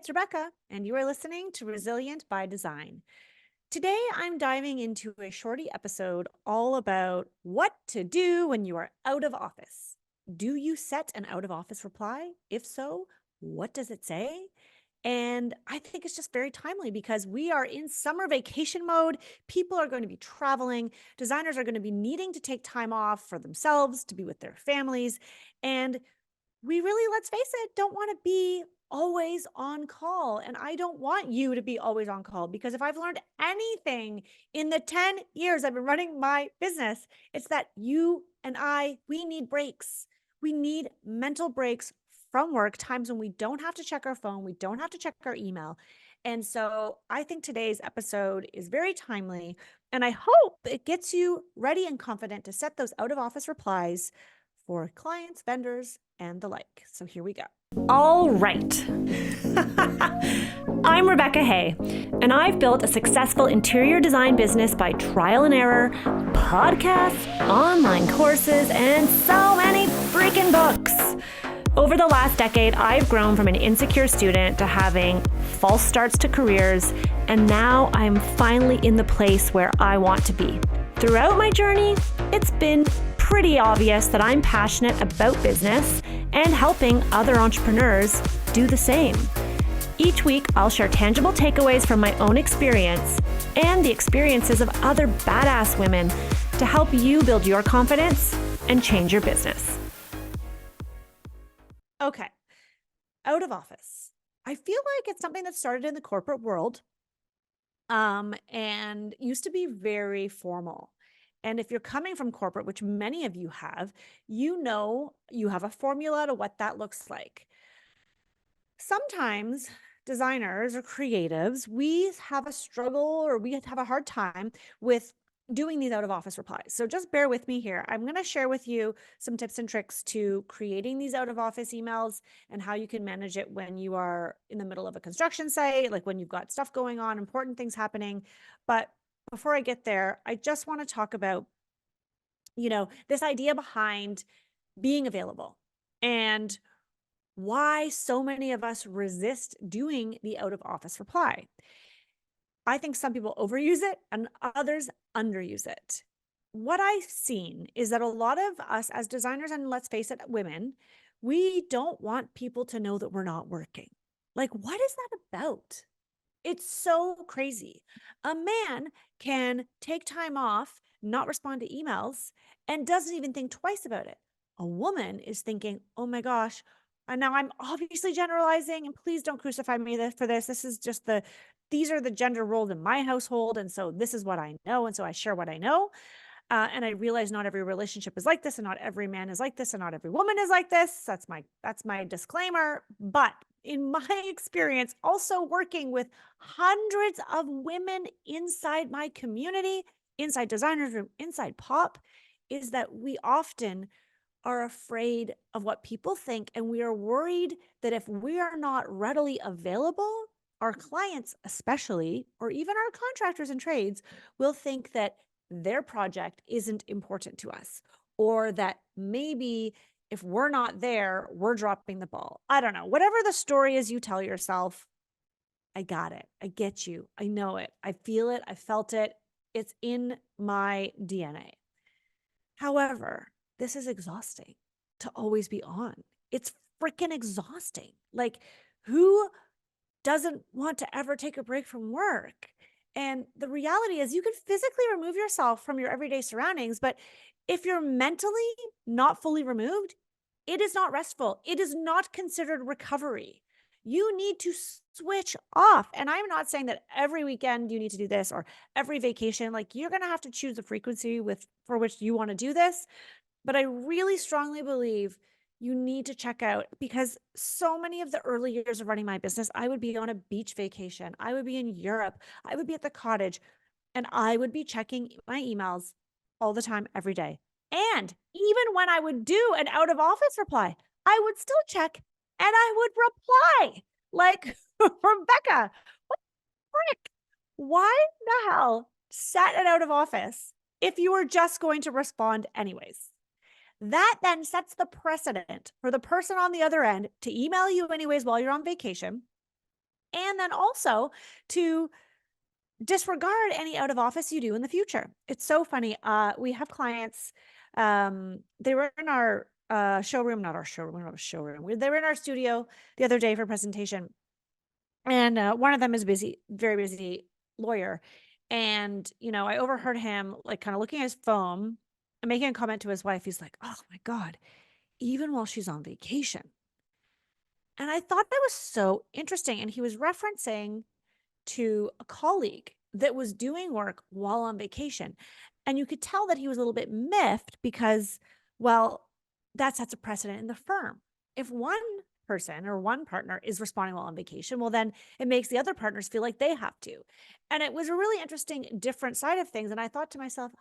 it's Rebecca, and you are listening to Resilient by Design. Today, I'm diving into a shorty episode all about what to do when you are out of office. Do you set an out of office reply? If so, what does it say? And I think it's just very timely because we are in summer vacation mode. People are going to be traveling. Designers are going to be needing to take time off for themselves, to be with their families. And we really, let's face it, don't want to be always on call. And I don't want you to be always on call, because if I've learned anything in the 10 years I've been running my business, it's that you and we need breaks. We need mental breaks from work, times when we don't have to check our phone, we don't have to check our email. And so I think today's episode is very timely, and I hope it gets you ready and confident to set those out of office replies for clients, vendors, and the like. So here we go. All right. I'm Rebecca Hay, and I've built a successful interior design business by trial and error, podcasts, online courses, and so many freaking books. Over the last decade, I've grown from an insecure student to having false starts to careers, and now I'm finally in the place where I want to be. Throughout my journey, it's been pretty obvious that I'm passionate about business and helping other entrepreneurs do the same. Each week, I'll share tangible takeaways from my own experience and the experiences of other badass women to help you build your confidence and change your business. Okay, out of office. I feel like it's something that started in the corporate world and used to be very formal. And if you're coming from corporate, which many of you have, you know you have a formula to what that looks like. Sometimes designers or creatives, we have a struggle or we have a hard time with doing these out of office replies. So just bear with me here. I'm going to share with you some tips and tricks to creating these out of office emails and how you can manage it when you are in the middle of a construction site, like when you've got stuff going on, important things happening. But before I get there, I just want to talk about, this idea behind being available and why so many of us resist doing the out of office reply. I think some people overuse it and others underuse it. What I've seen is that a lot of us as designers, and let's face it, women, we don't want people to know that we're not working. Like, what is that about? It's so crazy. A man can take time off, not respond to emails, and doesn't even think twice about it. A woman is thinking, oh my gosh, and now I'm obviously generalizing, and please don't crucify me for this. This is just these are the gender roles in my household. And so this is what I know. And so I share what I know. And I realize not every relationship is like this, and not every man is like this, and not every woman is like this. That's my disclaimer. But in my experience, also working with hundreds of women inside my community, inside Designers Room, inside Pop, is that we often are afraid of what people think. And we are worried that if we are not readily available, our clients especially, or even our contractors and trades, will think that their project isn't important to us, or that maybe if we're not there, we're dropping the ball. I don't know. Whatever the story is you tell yourself, I got it. I get you. I know it. I feel it. I felt it. It's in my DNA. However, this is exhausting to always be on. It's freaking exhausting. Like, who doesn't want to ever take a break from work? And the reality is you can physically remove yourself from your everyday surroundings, but if you're mentally not fully removed, it is not restful. It is not considered recovery. You need to switch off. And I'm not saying that every weekend you need to do this, or every vacation. Like, you're going to have to choose the frequency for which you want to do this. But I really strongly believe you need to check out, because so many of the early years of running my business, I would be on a beach vacation. I would be in Europe. I would be at the cottage, and I would be checking my emails all the time, every day. And even when I would do an out of office reply, I would still check and I would reply like, Rebecca, what the frick? Why the hell set it out of office if you were just going to respond anyways? That then sets the precedent for the person on the other end to email you anyways while you're on vacation, And then also to disregard any out of office you do in the future. It's so funny. We have clients, they were in our showroom, not our showroom, we don't have a showroom. They were in our studio the other day for a presentation. And one of them is busy, very busy lawyer. And, I overheard him like kind of looking at his phone and making a comment to his wife. He's like, oh my God, even while she's on vacation. And I thought that was so interesting. And he was referencing to a colleague that was doing work while on vacation. And you could tell that he was a little bit miffed because, well, that sets a precedent in the firm. If one person or one partner is responding while on vacation, well, then it makes the other partners feel like they have to. And it was a really interesting, different side of things. And I thought to myself,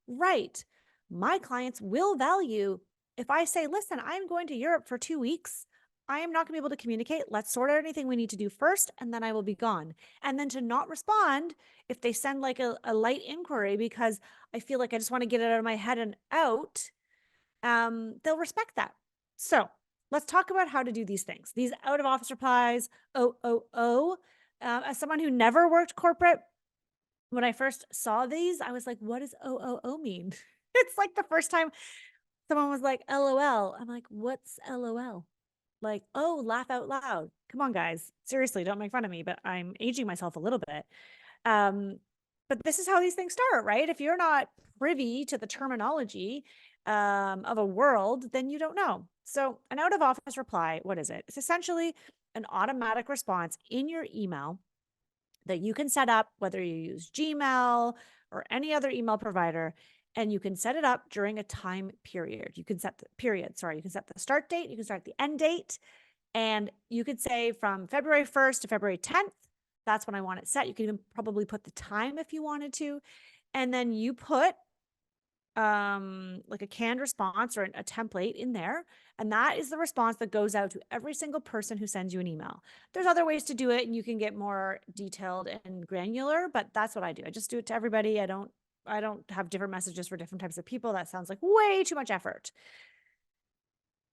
right. My clients will value if I say, listen, I'm going to Europe for 2 weeks. I am not going to be able to communicate. Let's sort out anything we need to do first, and then I will be gone. And then to not respond if they send like a light inquiry because I feel like I just want to get it out of my head and out, they'll respect that. So let's talk about how to do these things. These out of office replies, as someone who never worked corporate, when I first saw these, I was like, what does OOO mean? It's like the first time someone was like, LOL. I'm like, what's LOL? Like, oh, laugh out loud. Come on, guys. Seriously, don't make fun of me, but I'm aging myself a little bit. But this is how these things start, right? If you're not privy to the terminology of a world, then you don't know. So an out of office reply, what is it? It's essentially an automatic response in your email that you can set up, whether you use Gmail or any other email provider, and you can set it up during a time period. You can set the period, you can set the start date, you can start the end date, and you could say from February 1st to February 10th, that's when I want it set. You can even probably put the time if you wanted to. And then you put like a canned response or a template in there. And that is the response that goes out to every single person who sends you an email. There's other ways to do it and you can get more detailed and granular, but that's what I do. I just do it to everybody. I don't have different messages for different types of people. That sounds like way too much effort.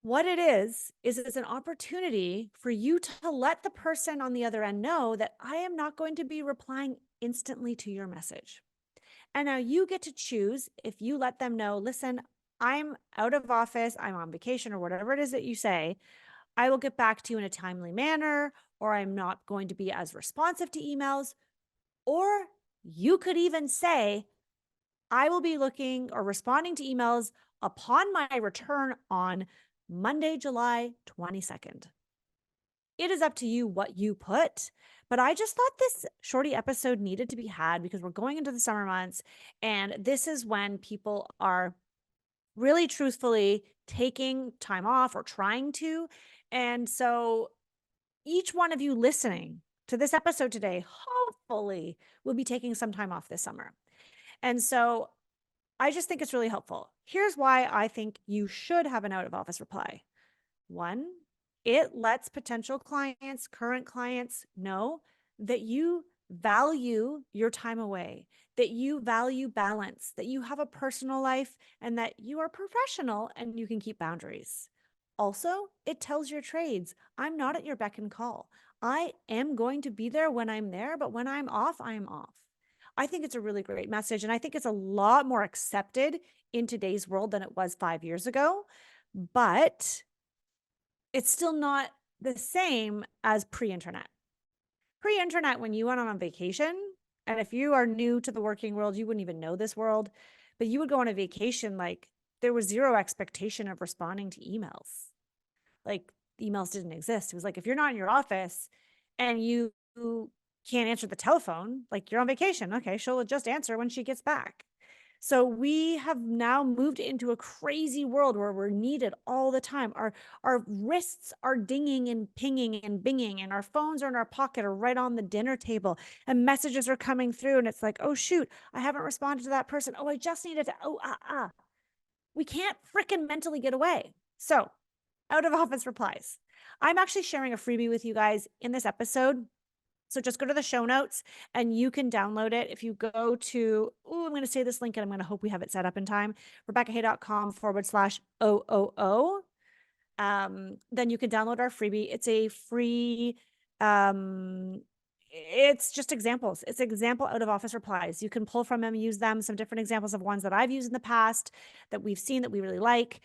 What it is it's an opportunity for you to let the person on the other end know that I am not going to be replying instantly to your message. And now you get to choose if you let them know, listen, I'm out of office, I'm on vacation, or whatever it is that you say. I will get back to you in a timely manner, or I'm not going to be as responsive to emails. Or you could even say, I will be looking or responding to emails upon my return on Monday, July 22nd. It is up to you what you put, but I just thought this shorty episode needed to be had because we're going into the summer months, and this is when people are really truthfully taking time off or trying to. And so each one of you listening to this episode today, hopefully will be taking some time off this summer. And so I just think it's really helpful. Here's why I think you should have an out of office reply. One, it lets potential clients, current clients know that you value your time away, that you value balance, that you have a personal life, and that you are professional and you can keep boundaries. Also, it tells your trades, I'm not at your beck and call. I am going to be there when I'm there, but when I'm off, I'm off. I think it's a really great message. And I think it's a lot more accepted in today's world than it was 5 years ago. But it's still not the same as pre-internet. Pre-internet, when you went on vacation, and if you are new to the working world, you wouldn't even know this world, but you would go on a vacation, like there was zero expectation of responding to emails. Like emails didn't exist. It was like, if you're not in your office and you can't answer the telephone, like you're on vacation. Okay, she'll just answer when she gets back. So we have now moved into a crazy world where we're needed all the time. Our wrists are dinging and pinging and binging, and our phones are in our pocket or right on the dinner table, and messages are coming through. And it's like, oh, shoot, I haven't responded to that person. Oh, I just needed to, We can't fricking mentally get away. So out of office replies. I'm actually sharing a freebie with you guys in this episode. So just go to the show notes and you can download it. If you go to, I'm going to say this link and I'm going to hope we have it set up in time, RebeccaHay.com/OOO. Then you can download our freebie. It's a free It's just examples. It's example out of office replies. You can pull from them, use them. Some different examples of ones that I've used in the past that we've seen that we really like.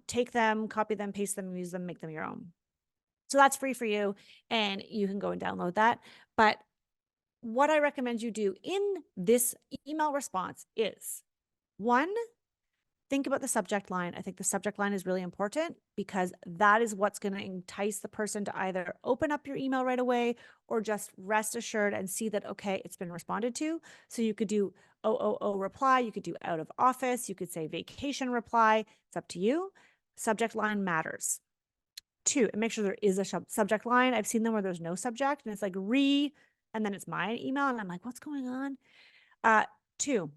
Take them, copy them, paste them, use them, make them your own. So that's free for you, and you can go and download that. But what I recommend you do in this email response is, one, think about the subject line. I think the subject line is really important because that is what's going to entice the person to either open up your email right away or just rest assured and see that, okay, it's been responded to. So you could do OOO reply. You could do out of office. You could say vacation reply. It's up to you. Subject line matters. Two, and make sure there is a subject line. I've seen them where there's no subject and it's like and then it's my email. And I'm like, what's going on? Two,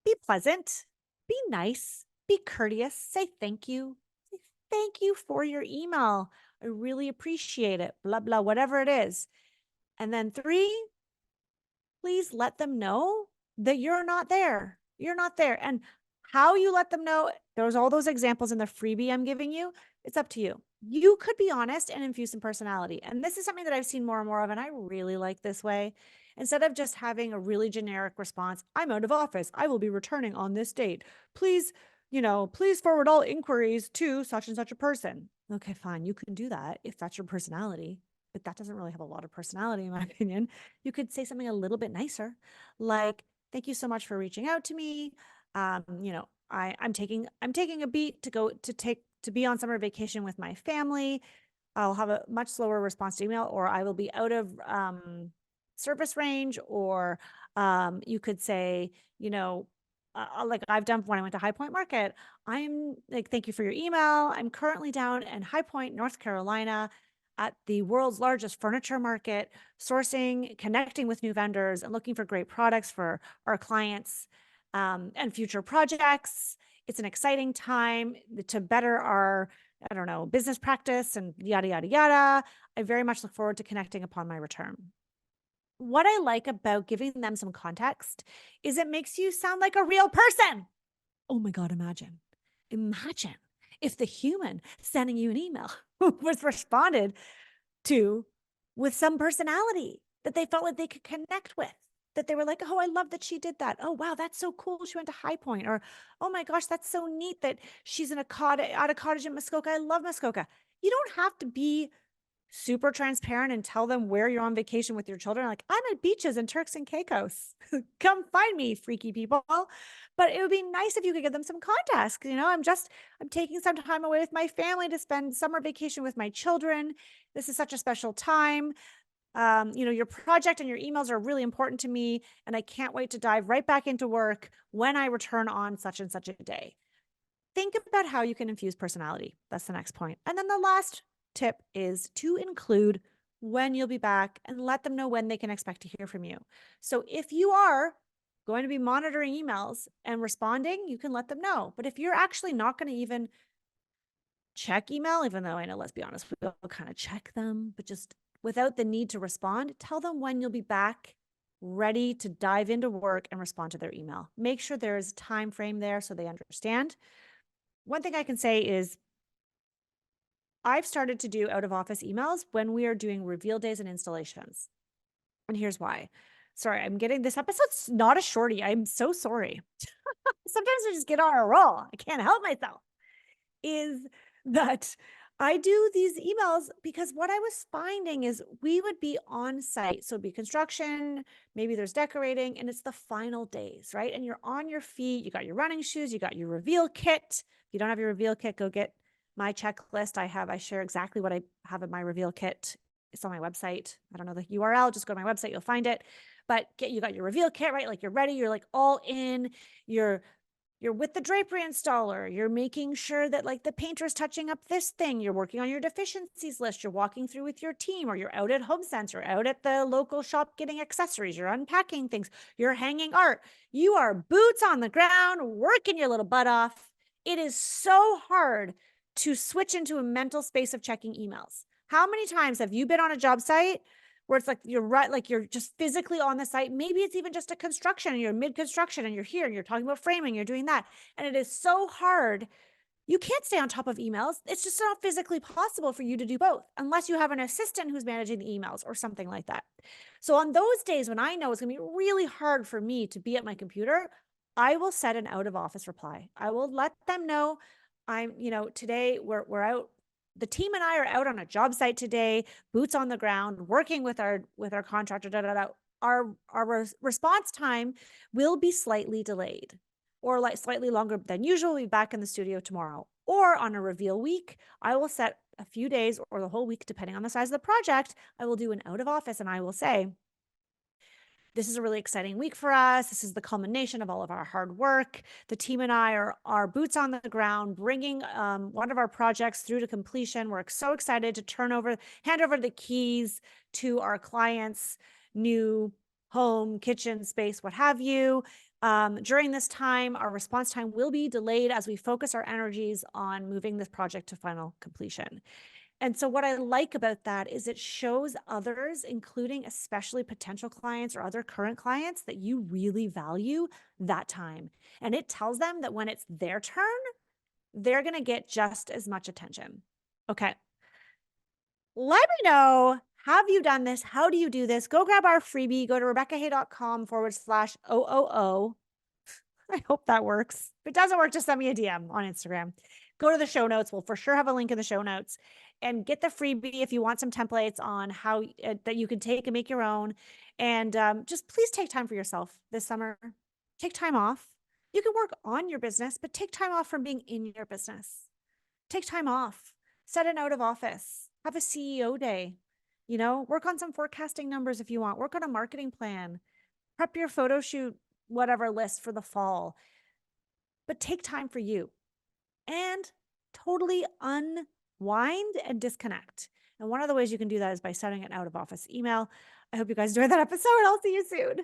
be pleasant, be nice, be courteous, say thank you. Say thank you for your email. I really appreciate it, blah, blah, whatever it is. And then three, please let them know that you're not there. You're not there. And how you let them know, there's all those examples in the freebie I'm giving you. It's up to you. You could be honest and infuse some personality. And this is something that I've seen more and more of, and I really like this way. Instead of just having a really generic response, I'm out of office. I will be returning on this date. Please, please forward all inquiries to such and such a person. Okay, fine. You can do that if that's your personality, but that doesn't really have a lot of personality, in my opinion. You could say something a little bit nicer, like, thank you so much for reaching out to me. I'm taking a beat to be on summer vacation with my family. I'll have a much slower response to email, or I will be out of service range, or you could say, like I've done when I went to High Point Market, I'm like, thank you for your email. I'm currently down in High Point, North Carolina, at the world's largest furniture market, sourcing, connecting with new vendors, and looking for great products for our clients and future projects. It's an exciting time to better our, business practice and yada, yada, yada. I very much look forward to connecting upon my return. What I like about giving them some context is it makes you sound like a real person. Oh my God, imagine if the human sending you an email was responded to with some personality that they felt like they could connect with, that they were like, oh, I love that she did that. Oh, wow, that's so cool. She went to High Point. Or, oh my gosh, that's so neat that she's at a cottage in Muskoka. I love Muskoka. You don't have to be super transparent and tell them where you're on vacation with your children. Like, I'm at beaches in Turks and Caicos. Come find me, freaky people. But it would be nice if you could give them some context. I'm taking some time away with my family to spend summer vacation with my children. This is such a special time. Your project and your emails are really important to me, and I can't wait to dive right back into work when I return on such and such a day. Think about how you can infuse personality. That's the next point. And then the last tip is to include when you'll be back and let them know when they can expect to hear from you. So if you are going to be monitoring emails and responding, you can let them know. But if you're actually not going to even check email, even though I know, let's be honest, we all kind of check them, but just without the need to respond, tell them when you'll be back ready to dive into work and respond to their email. Make sure there is a time frame there so they understand. One thing I can say is I've started to do out of office emails when we are doing reveal days and installations. And here's why. Sorry, this episode's not a shorty. I'm so sorry. Sometimes I just get on a roll. I can't help myself. Is that I do these emails because what I was finding is we would be on site. So it'd be construction, maybe there's decorating, and it's the final days, right? And you're on your feet, you got your running shoes, you got your reveal kit. If you don't have your reveal kit, go get my checklist. I share exactly what I have in my reveal kit. It's on my website. I don't know the URL, just go to my website, you'll find it. But you got your reveal kit, right? Like you're ready, you're like all in, you're with the drapery installer. You're making sure that like the painter's touching up this thing. You're working on your deficiencies list. You're walking through with your team, or you're out at Home Sense or out at the local shop getting accessories. You're unpacking things. You're hanging art. You are boots on the ground, working your little butt off. It is so hard to switch into a mental space of checking emails. How many times have you been on a job site where it's like you're right, like you're just physically on the site? Maybe it's even just a construction and you're mid-construction and you're here and you're talking about framing, you're doing that. And it is so hard You can't stay on top of emails. It's just not physically possible for you to do both unless you have an assistant who's managing the emails or something like that. So on those days when I know it's going to be really hard for me to be at my computer, I will set an out of office reply. I will let them know today we're out. The team and I are out on a job site today, boots on the ground, working with our contractor. Our response time will be slightly delayed, or like slightly longer than usual. We'll be back in the studio tomorrow. Or on a reveal week, I will set a few days or the whole week, depending on the size of the project. I will do an out of office and I will say, this is a really exciting week for us. This is the culmination of all of our hard work. The team and I are boots on the ground, bringing one of our projects through to completion. We're so excited to hand over the keys to our clients' new home, kitchen, space, what have you. During this time, our response time will be delayed as we focus our energies on moving this project to final completion. And so what I like about that is it shows others, including especially potential clients or other current clients, that you really value that time. And it tells them that when it's their turn, they're going to get just as much attention. Okay. Let me know. Have you done this? How do you do this? Go grab our freebie. Go to RebeccaHay.com/000. I hope that works. If it doesn't work, just send me a DM on Instagram. Go to the show notes. We'll for sure have a link in the show notes, and get the freebie if you want some templates on how that you can take and make your own. And just please take time for yourself this summer. Take time off. You can work on your business, but take time off from being in your business. Take time off. Set an out of office. Have a CEO day. Work on some forecasting numbers if you want. Work on a marketing plan. Prep your photo shoot, whatever list for the fall. But take time for you and totally unwind and disconnect. And one of the ways you can do that is by sending an out of office email. I hope you guys enjoyed that episode. I'll see you soon.